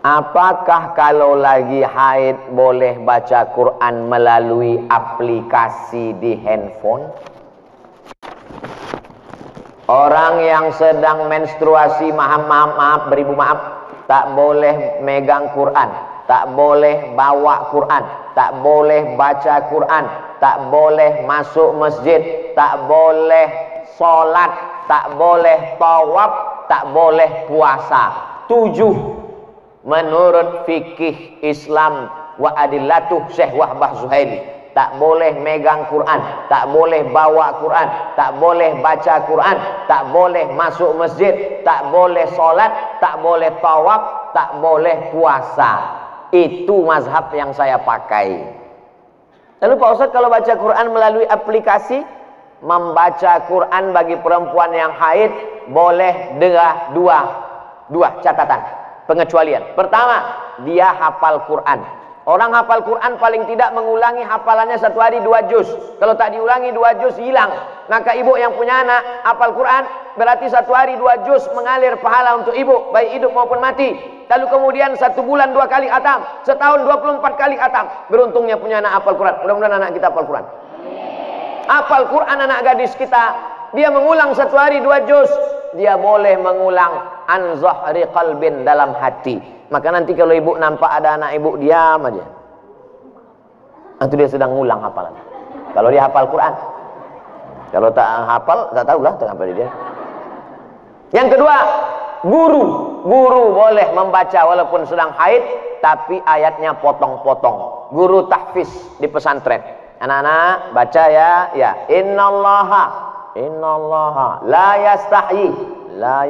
Apakah kalau lagi haid boleh baca Quran melalui aplikasi di handphone? Orang yang sedang menstruasi, maaf, beribu maaf, tak boleh megang Quran, tak boleh bawa Quran, tak boleh baca Quran, tak boleh masuk masjid, tak boleh sholat, tak boleh tawaf, tak boleh puasa. 7 menurut fikih Islam wa adillatuh Syekh Wahbah Zuhaili. Tak boleh megang Quran, tak boleh bawa Quran, tak boleh baca Quran, tak boleh masuk masjid, tak boleh sholat, tak boleh tawaf, tak boleh puasa. Itu mazhab yang saya pakai. Lalu Pak Ustadz, kalau baca Quran melalui aplikasi, membaca Quran bagi perempuan yang haid boleh dengan dua catatan pengecualian. Pertama, dia hafal Quran. Orang hafal Quran paling tidak mengulangi hafalannya 1 hari 2 juz. Kalau tak diulangi 2 juz hilang. Maka ibu yang punya anak hafal Quran, berarti 1 hari 2 juz mengalir pahala untuk ibu, baik hidup maupun mati. Lalu kemudian 1 bulan 2 kali khatam, setahun 24 kali khatam. Beruntungnya punya anak hafal Quran. Mudah-mudahan anak kita hafal Quran. Hafal Quran anak gadis kita, dia mengulang 1 hari 2 juz, dia boleh mengulang an zahri qalbin, dalam hati. Maka nanti kalau ibu nampak ada anak ibu diam aja, itu dia sedang ngulang hafalan. Kalau dia hafal Quran. Kalau tak hafal, tak tahulah tak hafal dia. Yang kedua, guru boleh membaca walaupun sedang haid, tapi ayatnya potong-potong. Guru tahfiz di pesantren. Anak-anak baca ya, innallaha la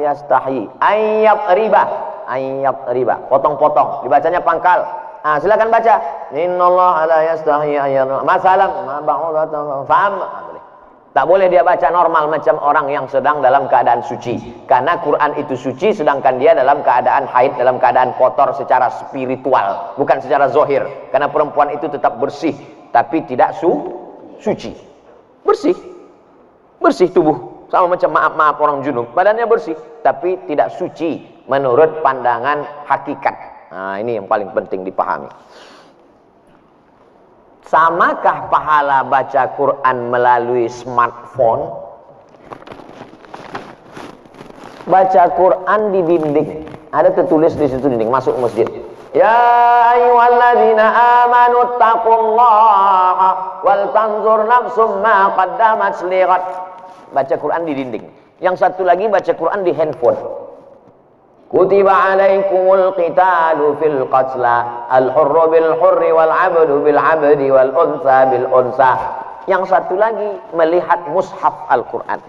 yastahi ayyab riba, potong-potong, dibacanya pangkal. Silakan baca innallaha la yastahi ayyab masalam ba'udatan fa'am. Tak boleh dia baca normal macam orang yang sedang dalam keadaan suci, karena Quran itu suci sedangkan dia dalam keadaan haid, dalam keadaan kotor secara spiritual, bukan secara zohir. Karena perempuan itu tetap bersih tapi tidak suci. Bersih tubuh, sama macam maaf orang junub, badannya bersih tapi tidak suci menurut pandangan hakikat. Ini yang paling penting dipahami. Samakah pahala baca Quran melalui smartphone? Baca Quran di dinding, ada tertulis di situ dinding, masuk masjid. Ya ayyuhalladzina amanu taqullaha wal tanzur nafsum ma qaddamat lighad. Baca Quran di dinding. Yang satu lagi baca Quran di handphone. Kutiba alaikumul qitalu fil qatla al-hurru bil hurri wal 'abdu bil 'abdi wal unsa bil unsa. Yang satu lagi melihat mushaf Al-Quran.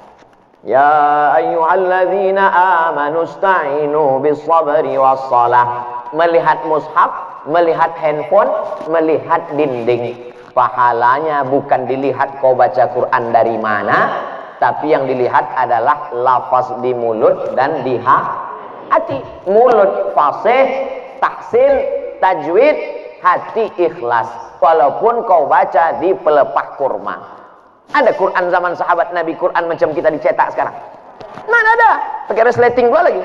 Ya ayyuhalladzina amanu ista'inu bis sabri was shalah. Melihat mushaf, melihat handphone, melihat dinding. Pahalanya bukan dilihat kau baca Quran dari mana, tapi yang dilihat adalah lafaz di mulut dan di hati. Mulut fasih, tahsin, tajwid, hati ikhlas. Walaupun kau baca di pelepah kurma. Ada Quran zaman sahabat Nabi, Quran macam kita dicetak sekarang? Mana ada? Pakai resleting pula lagi.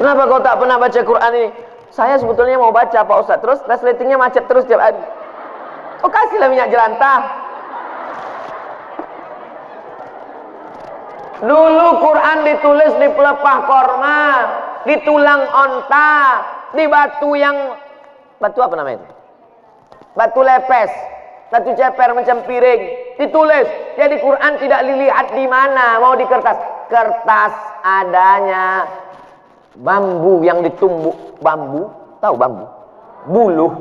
Kenapa kau tak pernah baca Quran ini? Saya sebetulnya mau baca Pak Ustaz, terus resletingnya macet terus tiap hari. Oh, kasihlah minyak jelantah. Dulu Quran ditulis di pelepah korma, di tulang onta, di batu apa namanya itu? Batu lepes, batu ceper macam piring, ditulis. Jadi Quran tidak dilihat di mana, mau di kertas. Kertas adanya bambu yang ditumbuk, bambu, tahu bambu? Buluh,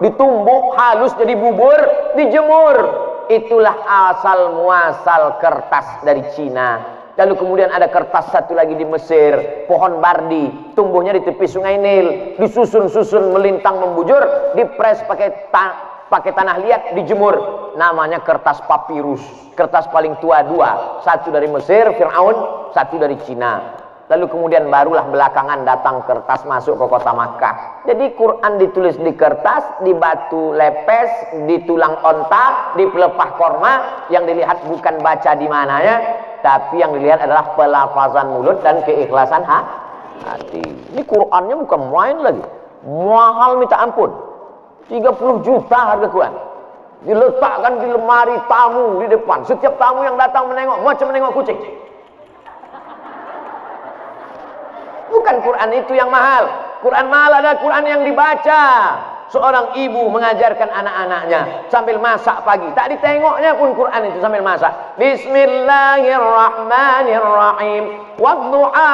ditumbuk halus jadi bubur, dijemur. Itulah asal muasal kertas dari Cina. Lalu kemudian ada kertas satu lagi di Mesir, pohon bardi, tumbuhnya di tepi sungai Nil, disusun-susun melintang membujur, dipres pakai tanah liat, dijemur. Namanya kertas papirus. Kertas paling tua 2, satu dari Mesir, Fir'aun, satu dari Cina. Lalu kemudian barulah belakangan datang kertas masuk ke kota Makkah. Jadi Quran ditulis di kertas, di batu lepes, di tulang onta, di pelepah korma. Yang dilihat bukan baca di mananya, tapi yang dilihat adalah pelafazan mulut dan keikhlasan Hati. Ini Qurannya bukan main lagi. Mahal minta ampun. 30 juta harga Quran. Diletakkan di lemari tamu di depan. Setiap tamu yang datang menengok, macam menengok kucing. Bukan Quran itu yang mahal. Quran mahal adalah Quran yang dibaca. Seorang ibu mengajarkan anak-anaknya sambil masak pagi. Tak ditengoknya pun Quran itu sambil masak. Bismillahirrahmanirrahim. Wadduha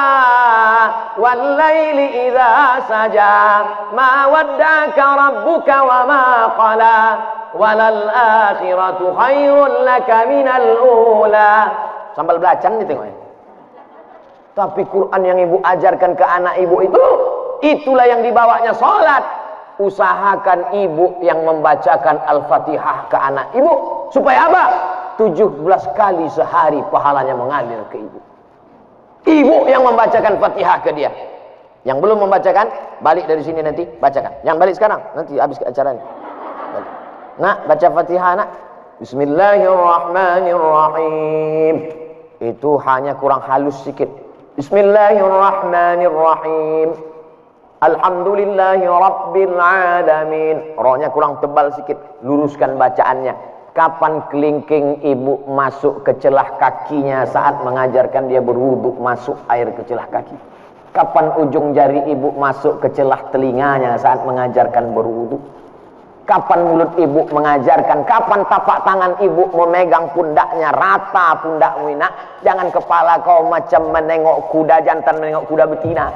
wallaili idza saja. Ma wadda'aka rabbuka wa ma qala. Walal akhiratu khairul laka minal ula. Sambal belacan ditengoknya. Tapi Quran yang ibu ajarkan ke anak ibu itu, itulah yang dibawanya sholat. Usahakan ibu yang membacakan Al-Fatihah ke anak ibu. Supaya apa? 17 kali sehari pahalanya mengalir ke ibu. Ibu yang membacakan Fatihah ke dia. Yang belum membacakan, balik dari sini nanti, bacakan. Yang balik sekarang, nanti habis acaranya. Nak, baca Fatihah nak. Bismillahirrahmanirrahim. Itu hanya kurang halus sedikit. Bismillahirrahmanirrahim. Alhamdulillahi Rabbil Alamin. Rohnya kurang tebal sedikit. Luruskan bacaannya. Kapan kelingking ibu masuk ke celah kakinya saat mengajarkan dia berwudu, masuk air ke celah kaki? Kapan ujung jari ibu masuk ke celah telinganya saat mengajarkan berwudu? Kapan mulut ibu mengajarkan? Kapan tapak tangan ibu memegang pundaknya? Rata pundakmu nak. Jangan kepala kau macam menengok kuda jantan, menengok kuda betina.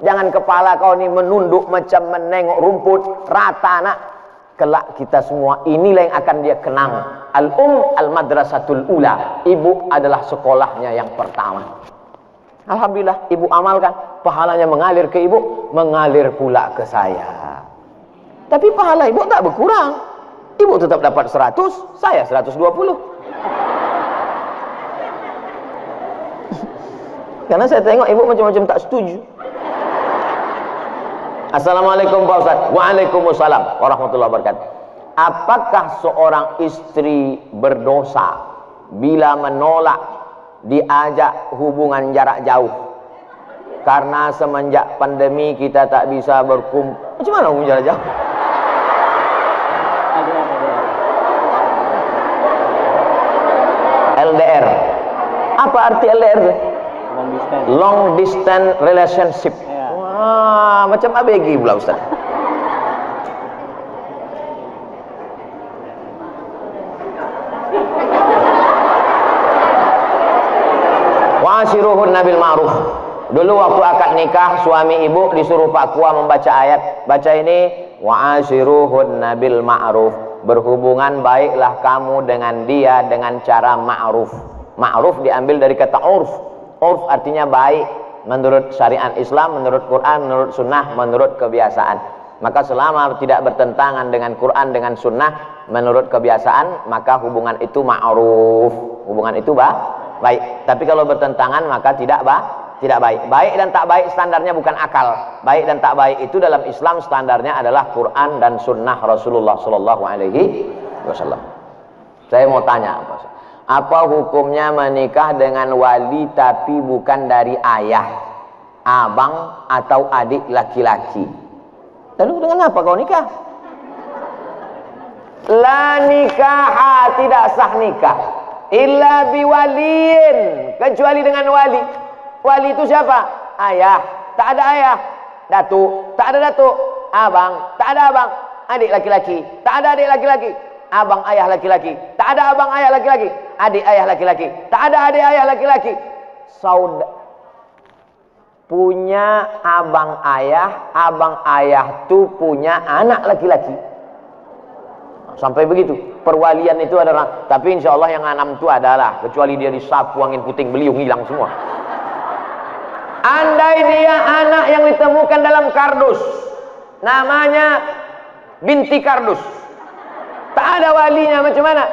Jangan kepala kau ni menunduk macam menengok rumput. Rata nak. Kelak kita semua, inilah yang akan dia kenang. Al-madrasatul ula. Ibu adalah sekolahnya yang pertama. Alhamdulillah, ibu amalkan. Pahalanya mengalir ke ibu, mengalir pula ke saya. Tapi pahala ibu tak berkurang. Ibu tetap dapat 100, saya 120. Karena saya tengok ibu macam-macam tak setuju. Assalamualaikum Pak Ustaz. Waalaikumsalam warahmatullahi wabarakatuh. Apakah seorang istri berdosa bila menolak diajak hubungan jarak jauh? Karena semenjak pandemi kita tak bisa berkumpul. Macam mana hubungan jarak jauh? LDR. Apa arti LDR? Long distance relationship. Wah, macam ABG pula Ustaz. Wa'ashiruhunna bil ma'ruf. Dulu waktu akad nikah, suami ibu disuruh Pak Kua membaca ayat. Baca ini, wa'ashiruhunna bil ma'ruf. Berhubungan baiklah kamu dengan dia dengan cara ma'ruf. Ma'ruf diambil dari kata urf. Urf artinya baik menurut syariat Islam, menurut Quran, menurut sunnah, menurut kebiasaan. Maka selama tidak bertentangan dengan Quran, dengan sunnah, menurut kebiasaan, maka hubungan itu ma'ruf. Hubungan itu baik. Tapi kalau bertentangan maka tidak baik. Baik dan tak baik standarnya bukan akal. Baik dan tak baik itu dalam Islam standarnya adalah Quran dan sunnah Rasulullah Sallallahu Alaihi Wasallam. Saya mau tanya apa hukumnya menikah dengan wali tapi bukan dari ayah, abang atau adik laki-laki? Lalu dengan apa kau nikah? La nikaha, tidak sah nikah illa biwaliin, kecuali dengan wali. Wali itu siapa? Ayah, tak ada ayah. Datuk, tak ada datuk. Abang, tak ada abang. Adik laki-laki, tak ada adik laki-laki. Abang ayah laki-laki, tak ada abang ayah laki-laki. Adik ayah laki-laki, tak ada adik ayah laki-laki. Punya abang ayah tu punya anak laki-laki. Sampai begitu. Perwalian itu adalah, tapi insya Allah yang 6 itu adalah, kecuali dia disapu angin puting beliung hilang semua. Andai dia anak yang ditemukan dalam kardus, namanya binti kardus, tak ada walinya, macam mana?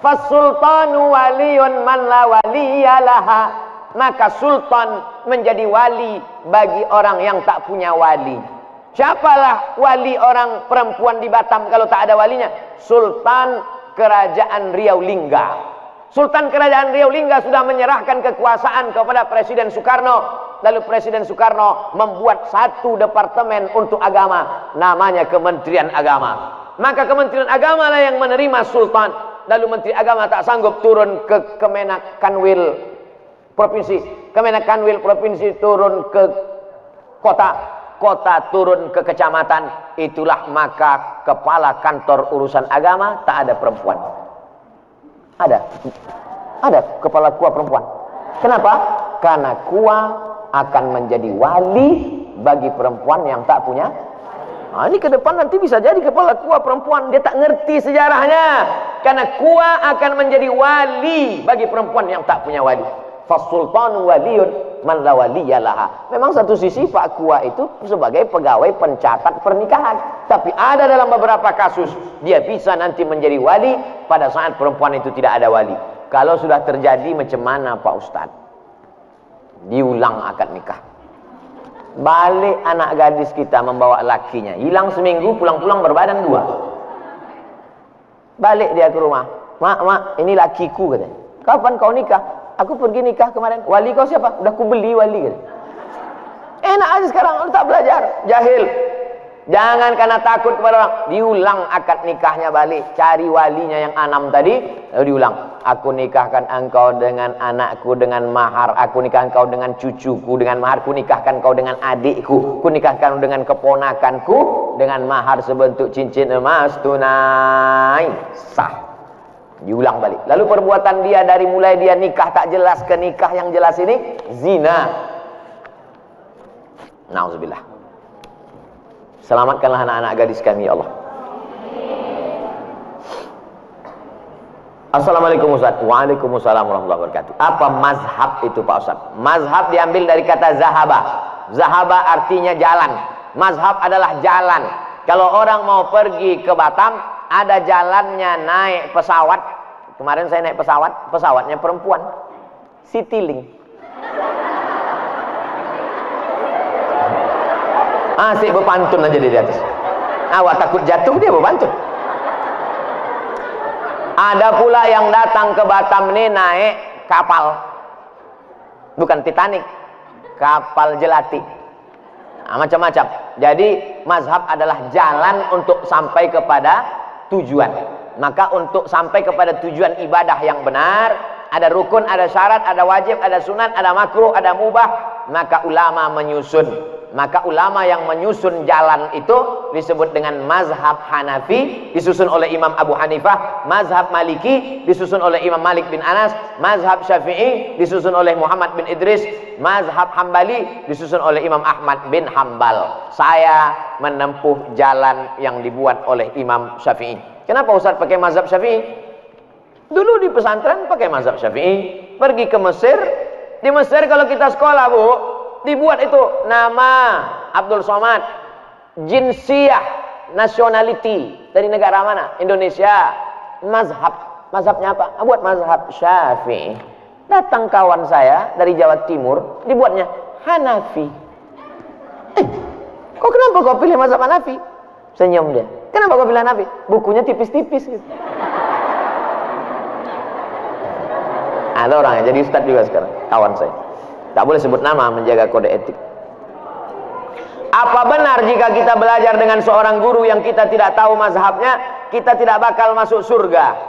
Fasultanu waliyun man la waliyalaha. Maka sultan menjadi wali bagi orang yang tak punya wali. Siapalah wali orang perempuan di Batam kalau tak ada walinya? Sultan Kerajaan Riau Lingga. Sultan Kerajaan Riau Lingga sudah menyerahkan kekuasaan kepada Presiden Soekarno Lalu Presiden Soekarno membuat satu departemen untuk agama, namanya Kementerian Agama. Maka Kementerian Agama lah yang menerima sultan. Lalu Menteri Agama tak sanggup turun ke Kemenak Kanwil Provinsi. Kemenak Kanwil Provinsi turun ke kota. Kota turun ke kecamatan. Itulah maka kepala kantor urusan agama tak ada perempuan. Ada kepala KUA perempuan. Kenapa? Karena KUA akan menjadi wali bagi perempuan yang tak punya. Nah, ini ke depan nanti bisa jadi kepala KUA perempuan. Dia tak ngerti sejarahnya. Karena KUA akan menjadi wali bagi perempuan yang tak punya wali. Fasultanu waliyun man la waliyalaha. Memang satu sisi Pak KUA itu sebagai pegawai pencatat pernikahan. Tapi ada dalam beberapa kasus dia bisa nanti menjadi wali pada saat perempuan itu tidak ada wali. Kalau sudah terjadi macam mana Pak Ustadz? Diulang akad nikah. Balik anak gadis kita membawa lakinya. Hilang seminggu, pulang-pulang berbadan 2. Balik dia ke rumah. Mak, ini lakiku katanya. Kapan kau nikah? Aku pergi nikah kemarin. Wali kau siapa? Udah ku beli wali katanya. Enak aja sekarang, lu tak belajar. Jahil. Jangan karena takut kepada orang. Diulang akad nikahnya balik. Cari walinya yang 6 tadi. Lalu diulang. Aku nikahkan engkau dengan anakku dengan mahar. Aku nikahkan engkau dengan cucuku dengan mahar. Ku nikahkan engkau dengan adikku. Ku nikahkan dengan keponakanku dengan mahar sebentuk cincin emas tunai. Sah. Diulang balik. Lalu perbuatan dia dari mulai dia nikah tak jelas ke nikah yang jelas ini zina. Nauzubillah. Selamatkanlah anak-anak gadis kami ya Allah. Assalamualaikum Ustaz. Waalaikumsalam warahmatullahi wabarakatuh. Apa mazhab itu Pak Ustaz? Mazhab diambil dari kata zahaba. Zahaba artinya jalan. Mazhab adalah jalan. Kalau orang mau pergi ke Batam, ada jalannya naik pesawat. Kemarin saya naik pesawat, pesawatnya perempuan. Citylink. Asik berpantun aja dia di atas. Awak takut jatuh, dia berpantun. Ada pula yang datang ke Batam ini naik kapal. Bukan Titanic. Kapal jelati. Nah, macam-macam. Jadi mazhab adalah jalan untuk sampai kepada tujuan. Maka untuk sampai kepada tujuan ibadah yang benar, ada rukun, ada syarat, ada wajib, ada sunat, ada makruh, ada mubah, maka ulama menyusun. Maka ulama yang menyusun jalan itu disebut dengan mazhab Hanafi, disusun oleh Imam Abu Hanifah. Mazhab Maliki disusun oleh Imam Malik bin Anas. Mazhab Syafi'i disusun oleh Muhammad bin Idris. Mazhab Hambali disusun oleh Imam Ahmad bin Hambal. Saya menempuh jalan yang dibuat oleh Imam Syafi'i. Kenapa Ustaz pakai mazhab Syafi'i? Dulu di pesantren pakai mazhab Syafi'i. Pergi ke Mesir. Di Mesir kalau kita sekolah Bu, dibuat itu nama Abdul Somad, jinsiyah, nationality, dari negara mana? Indonesia. Mazhabnya apa? Buat mazhab Syafi'i. Datang kawan saya dari Jawa Timur, dibuatnya Hanafi. Kok kenapa kau pilih mazhab Hanafi? Senyum dia. Kenapa kau pilih Hanafi? Bukunya tipis-tipis gitu. Ada orang yang jadi ustadz juga sekarang, kawan saya. Tak boleh sebut nama, menjaga kode etik. Apa benar jika kita belajar dengan seorang guru yang kita tidak tahu mazhabnya, kita tidak bakal masuk surga?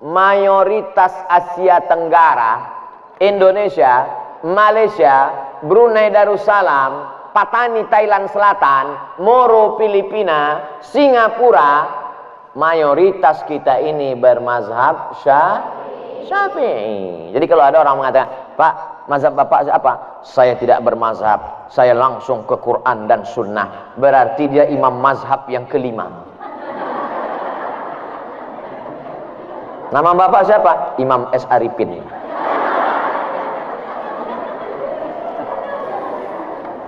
Mayoritas Asia Tenggara, Indonesia, Malaysia, Brunei Darussalam, Patani Thailand Selatan, Moro Filipina, Singapura, mayoritas kita ini bermazhab Syafi'i. Jadi kalau ada orang mengatakan, Pak, mazhab Bapak apa? Saya tidak bermazhab, saya langsung ke Quran dan Sunnah. Berarti dia imam mazhab yang kelima. Nama Bapak siapa? Imam S. Arifin.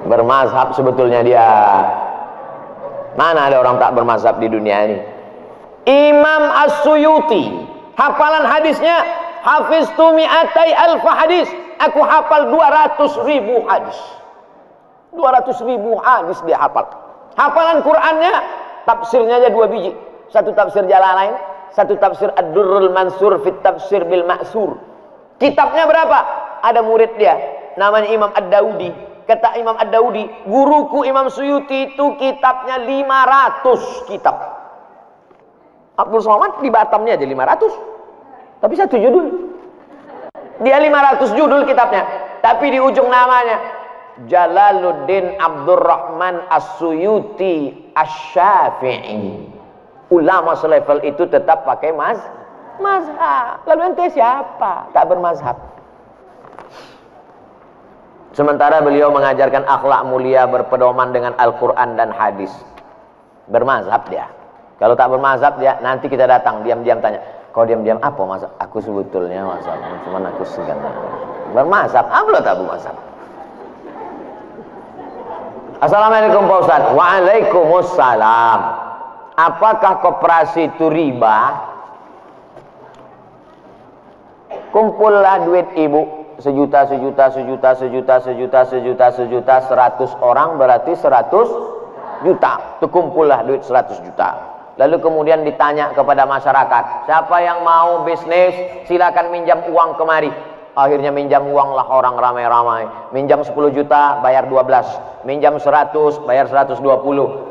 Bermazhab sebetulnya dia. Mana ada orang tak bermazhab di dunia ini? Imam As-Suyuti, hafalan hadisnya, hafiztu mi'atai alfa hadis. Aku hafal 200.000 hadis. 200.000 hadis dia hafal. Hafalan Qur'annya, tafsirnya aja 2 biji. Satu tafsir Jalalain, satu tafsir Ad-Durrul Mansur fit tafsir bil Ma'sur. Kitabnya berapa? Ada murid dia, namanya Imam Ad-Daudi. Kata Imam Ad-Daudi, guruku Imam Suyuti itu kitabnya 500 kitab. Abdul Somad di Batamnya aja 500. Tapi satu judul. Dia 500 judul kitabnya. Tapi di ujung namanya Jalaluddin Abdurrahman As-Suyuti Asy-Syafi'i. Ulama selevel itu tetap pakai mazhab. Lalu ente siapa? Tak bermazhab. Sementara beliau mengajarkan akhlak mulia berpedoman dengan Al-Quran dan hadis. Bermazhab dia. Kalau tak bermazhab dia, nanti kita datang diam-diam tanya, kau diam-diam apa mazhab? Aku sebetulnya mazhab, cuman aku segan. Bermazhab, apa tak bermazhab? Assalamualaikum Pak Ustaz. Waalaikumsalam. Apakah koperasi itu riba? Kumpullah duit ibu, sejuta, 100 orang berarti 100 juta. Terkumpullah duit 100 juta. Lalu kemudian ditanya kepada masyarakat, siapa yang mau bisnis silakan minjam uang kemari. Akhirnya minjam uang lah orang ramai-ramai. Minjam 10 juta bayar 12, minjam 100 bayar 120,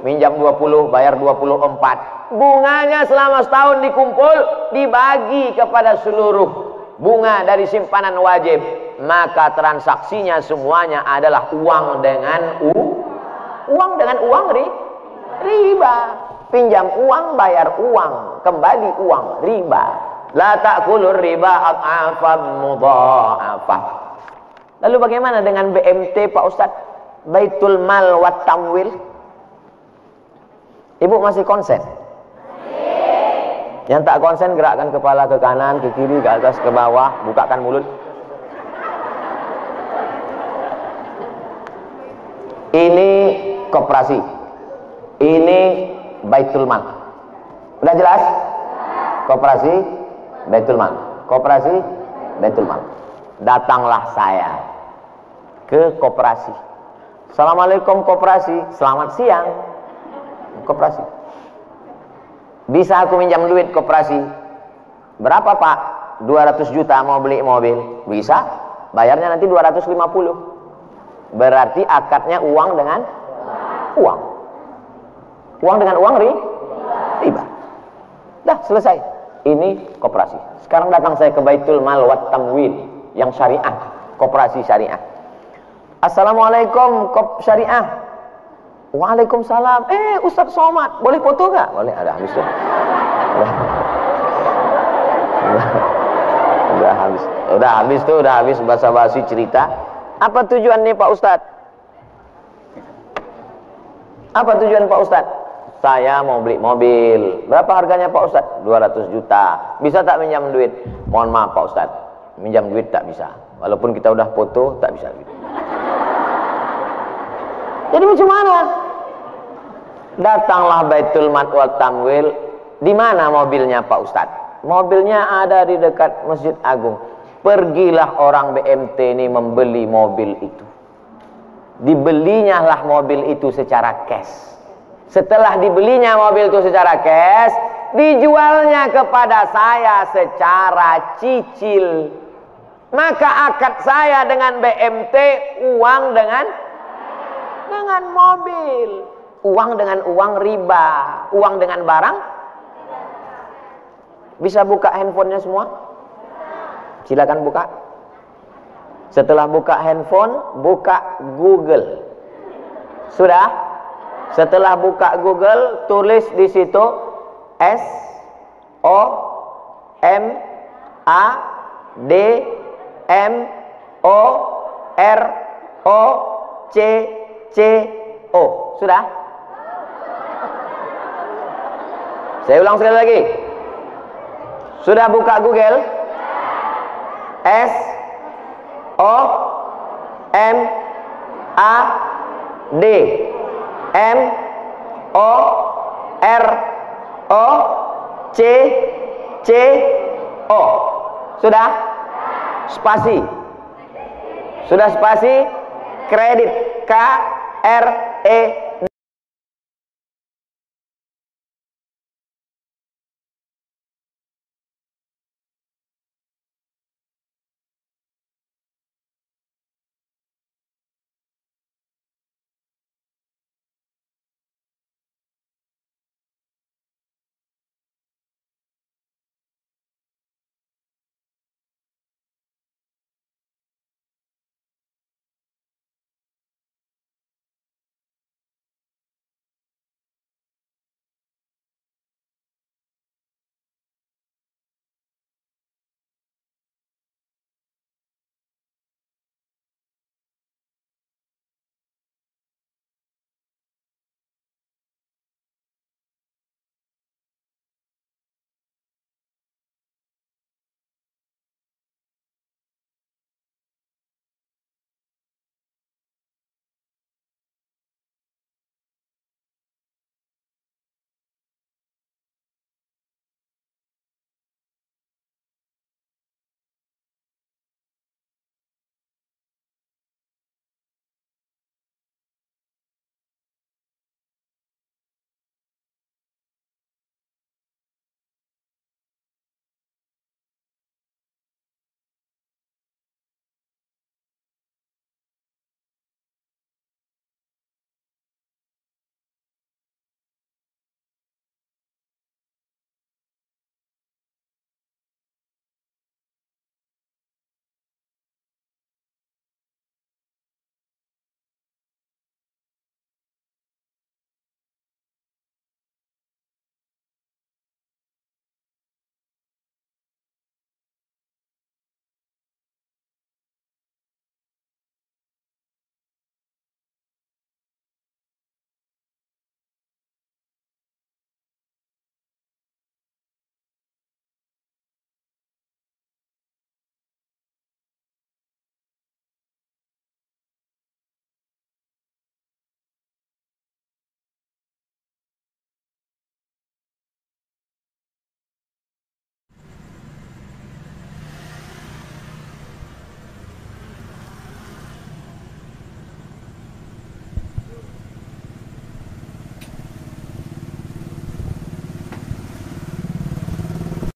minjam 20 bayar 24. Bunganya selama setahun dikumpul dibagi kepada seluruh bunga dari simpanan wajib, maka transaksinya semuanya adalah uang dengan uang riba. Pinjam uang, bayar uang, kembali uang, riba. La ta'kulur riba ad'afan mudha'afah. Lalu bagaimana dengan BMT Pak Ustadz? Baitul Mal wat Tamwil. Ibu masih konsen? Yang tak konsen gerakkan kepala ke kanan, ke kiri, ke atas, ke bawah, bukakan mulut. Ini koperasi. Ini Baitul Mal. Udah jelas? Koperasi Baitul Mal. Koperasi Baitul Mal. Datanglah saya ke koperasi. Assalamualaikum koperasi. Selamat siang. Koperasi. Bisa aku minjam duit koperasi? Berapa Pak? 200 juta mau beli mobil. Bisa? Bayarnya nanti 250. Berarti akadnya uang dengan uang. Uang dengan uang riba. Dah selesai. Ini koperasi. Sekarang datang saya ke Baitul Mal wat Tamwil yang syariah, koperasi syariah. Assalamualaikum syariah. Waalaikumsalam. Ustaz Somad, boleh foto gak? Boleh, ada habis tuh. Udah habis basa-basi cerita. Apa tujuan nih Pak Ustaz? Apa tujuan Pak Ustaz? Saya mau beli mobil. Berapa harganya Pak Ustaz? 200 juta. Bisa tak minjam duit? Mohon maaf Pak Ustaz, minjam duit tak bisa. Walaupun kita udah foto, tak bisa. Jadi macam mana? Datanglah Baitul Mal wal Tamwil. Di mana mobilnya Pak Ustaz? Mobilnya ada di dekat Masjid Agung. Pergilah orang BMT ini membeli mobil itu. Dibelinya lah mobil itu secara cash. Setelah dibelinya mobil itu secara cash, dijualnya kepada saya secara cicil. Maka akad saya dengan BMT uang dengan mobil. Uang dengan uang riba. Uang dengan barang. Bisa buka handphonenya semua? Silakan buka. Setelah buka handphone, buka Google. Sudah? Setelah buka Google, tulis di situ SOMADMOROCCO. Sudah? Saya ulang sekali lagi. Sudah buka Google? SOMADMOROCCO. Sudah? Spasi. Sudah spasi? Kredit. KREDIT.